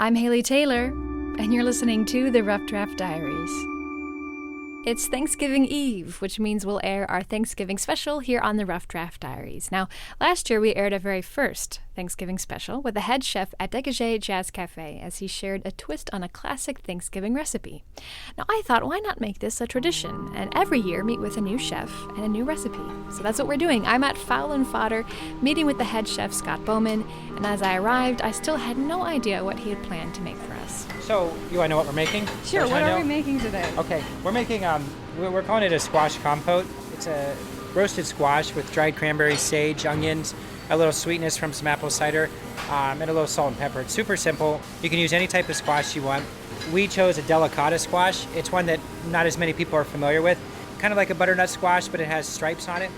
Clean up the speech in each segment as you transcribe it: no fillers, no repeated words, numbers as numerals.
I'm Haley Taylor, and you're listening to the Rough Draft Diaries. It's Thanksgiving Eve, which means we'll air our Thanksgiving special here on the Rough Draft Diaries. Now, last year we aired our very first Thanksgiving special with the head chef at Dégagé Jazz Cafe as he shared a twist on a classic Thanksgiving recipe. Now, I thought, why not make this a tradition and every year meet with a new chef and a new recipe? So that's what we're doing. I'm at Fowl and Fodder, meeting with the head chef, Scott Bowman, and as I arrived, I still had no idea what he had planned to make for us. So, you want to know what we're making? Sure, what are we making today? Okay, we're making, we're calling it a squash compote. It's a roasted squash with dried cranberries, sage, onions, a little sweetness from some apple cider, and a little salt and pepper. It's super simple. You can use any type of squash you want. We chose a delicata squash. It's one that not as many people are familiar with. Kind of like a butternut squash, but it has stripes on it.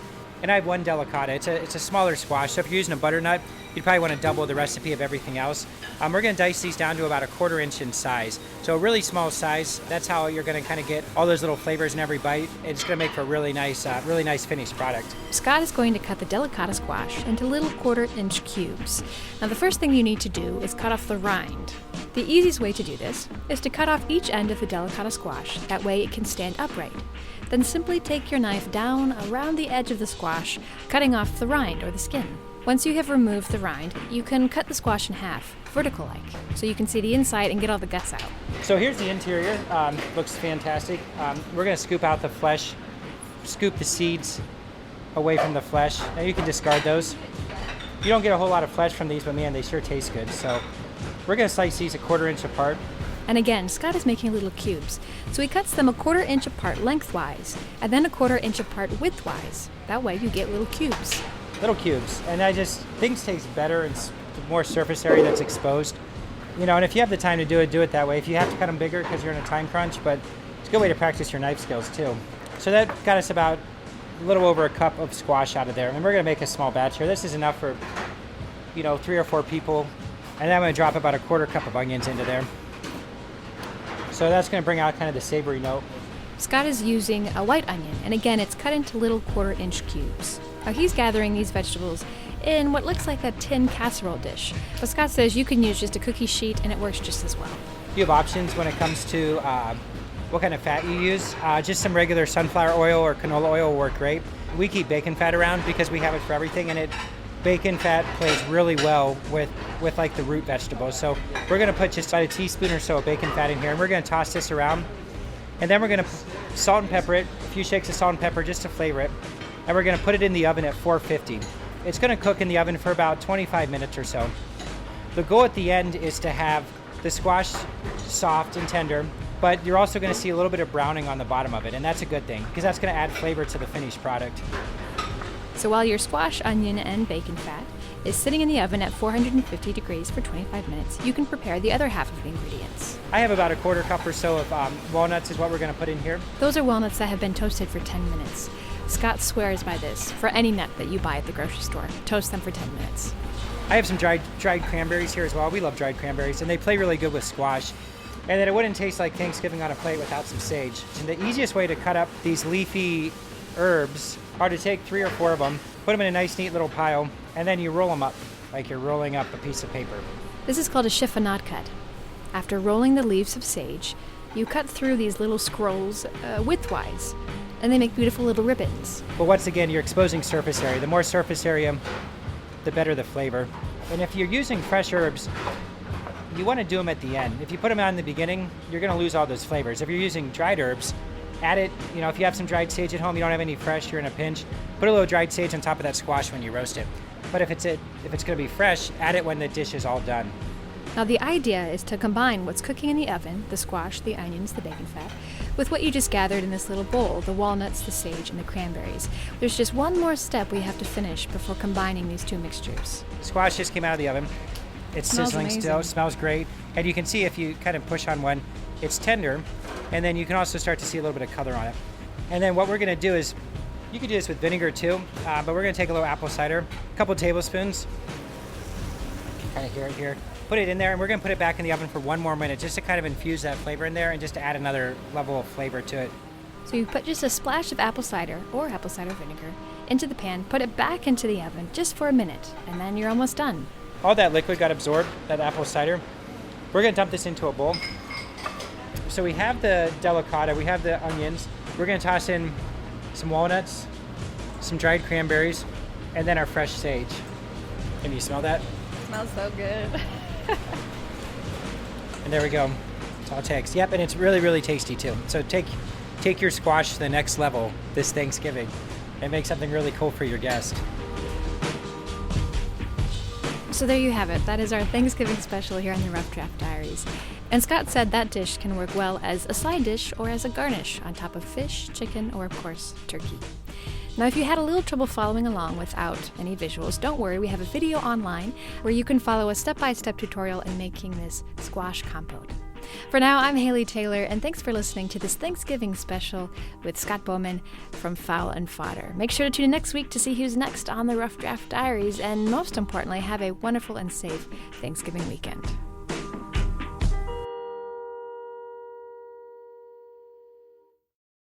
And I have one delicata. It's a smaller squash, so if you're using a butternut, you'd probably want to double the recipe of everything else. We're going to dice these down to about a 1/4 inch in size. So a really small size. That's how you're going to kind of get all those little flavors in every bite. It's going to make for a really nice finished product. Scott is going to cut the delicata squash into little 1/4 inch cubes. Now the first thing you need to do is cut off the rind. The easiest way to do this is to cut off each end of the delicata squash. That way it can stand upright. Then simply take your knife down around the edge of the squash, cutting off the rind or the skin. Once you have removed the rind, you can cut the squash in half, vertical-like, so you can see the inside and get all the guts out. So here's the interior. Looks fantastic. We're going to scoop out the flesh, scoop the seeds away from the flesh. Now you can discard those. You don't get a whole lot of flesh from these, but man, they sure taste good. So we're going to slice these a 1/4 inch apart. And again, Scott is making little cubes, so he cuts them a 1/4 inch apart lengthwise, and then a 1/4 inch apart widthwise. That way you get little cubes. Little cubes, and things taste better and more surface area that's exposed. You know, and if you have the time to do it that way. If you have to cut them bigger because you're in a time crunch, but it's a good way to practice your knife skills too. So that got us about a little over a cup of squash out of there, and we're going to make a small batch here. This is enough for, 3 or 4 people, and then I'm going to drop about a 1/4 cup of onions into there. So that's going to bring out kind of the savory note. Scott is using a white onion, and again, it's cut into little 1/4 inch cubes. Now he's gathering these vegetables in what looks like a tin casserole dish, but Scott says you can use just a cookie sheet and it works just as well. You have options when it comes to what kind of fat you use. Just some regular sunflower oil or canola oil will work great. We keep bacon fat around because we have it for everything, and bacon fat plays really well with like the root vegetables. So we're going to put just about a teaspoon or so of bacon fat in here, and we're going to toss this around. And then we're going to salt and pepper it, a few shakes of salt and pepper just to flavor it. And we're going to put it in the oven at 450. It's going to cook in the oven for about 25 minutes or so. The goal at the end is to have the squash soft and tender, but you're also going to see a little bit of browning on the bottom of it, and that's a good thing because that's going to add flavor to the finished product. So while your squash, onion, and bacon fat is sitting in the oven at 450 degrees for 25 minutes, you can prepare the other half of the ingredients. I have about a 1/4 cup or so of walnuts is what we're going to put in here. Those are walnuts that have been toasted for 10 minutes. Scott swears by this for any nut that you buy at the grocery store. Toast them for 10 minutes. I have some dried cranberries here as well. We love dried cranberries, and they play really good with squash. And then it wouldn't taste like Thanksgiving on a plate without some sage. And the easiest way to cut up these leafy herbs are to take 3 or 4 of them, put them in a nice neat little pile, and then you roll them up like you're rolling up a piece of paper. This is called a chiffonade cut. After rolling the leaves of sage, you cut through these little scrolls widthwise, and they make beautiful little ribbons. But once again, you're exposing surface area. The more surface area, the better the flavor. And if you're using fresh herbs, you want to do them at the end. If you put them out in the beginning, you're going to lose all those flavors. If you're using dried herbs, add it, if you have some dried sage at home, you don't have any fresh, you're in a pinch, put a little dried sage on top of that squash when you roast it. But if it's going to be fresh, add it when the dish is all done. Now the idea is to combine what's cooking in the oven, the squash, the onions, the bacon fat, with what you just gathered in this little bowl, the walnuts, the sage, and the cranberries. There's just one more step we have to finish before combining these two mixtures. Squash just came out of the oven. It's sizzling still, smells great. And you can see if you kind of push on one, it's tender. And then you can also start to see a little bit of color on it. And then what we're going to do is, you could do this with vinegar too, but we're going to take a little apple cider, a couple tablespoons, kind of here, put it in there, and we're going to put it back in the oven for 1 more minute just to kind of infuse that flavor in there and just to add another level of flavor to it. So you put just a splash of apple cider or apple cider vinegar into the pan, put it back into the oven just for a minute, and then you're almost done. All that liquid got absorbed, that apple cider, We're going to dump this into a bowl. So we have the delicata, we have the onions. We're going to toss in some walnuts, some dried cranberries, and then our fresh sage. Can you smell that? It smells so good. And there we go. It's all takes. Yep, and it's really, really tasty too. So take your squash to the next level this Thanksgiving and make something really cool for your guest. So there you have it. That is our Thanksgiving special here on the Rough Draft Diaries. And Scott said that dish can work well as a side dish or as a garnish on top of fish, chicken, or of course, turkey. Now, if you had a little trouble following along without any visuals, don't worry, we have a video online where you can follow a step-by-step tutorial in making this squash compote. For now, I'm Haley Taylor, and thanks for listening to this Thanksgiving special with Scott Bowman from Fowl and Fodder. Make sure to tune in next week to see who's next on the Rough Draft Diaries, and most importantly, have a wonderful and safe Thanksgiving weekend.